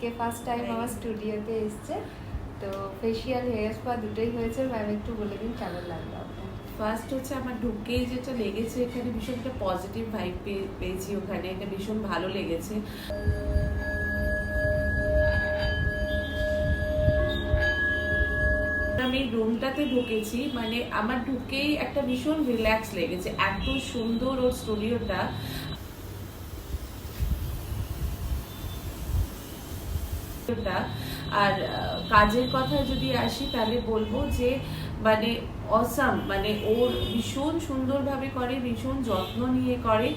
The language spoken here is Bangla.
কে ফার্স্ট টাইম আমার স্টুডিওতে এসছে, তো ফেসিয়াল হেয়ার স্পা দুটোই হয়েছে। ম্যাম একটু বলে দিন কেমন লাগলো আপনার? ফার্স্ট হচ্ছে আমার ঢুকেই যেটা লেগেছে, এখানে ভীষণ একটা পজিটিভ ভাইব পেয়েছি, ওখানে এটা ভীষণ ভালো লেগেছে। আমি রুমটাতে ঢুকেছি, মানে আমার ঢুকেই একটা ভীষণ রিল্যাক্স লেগেছে, এত সুন্দর ওর স্টুডিওটা। আর কাজের কথায় যদি আসি তাহলে বলবো যে মানে অসাম, মানে ওর ভীষণ সুন্দরভাবে করে, ভীষণ যত্ন নিয়ে করে।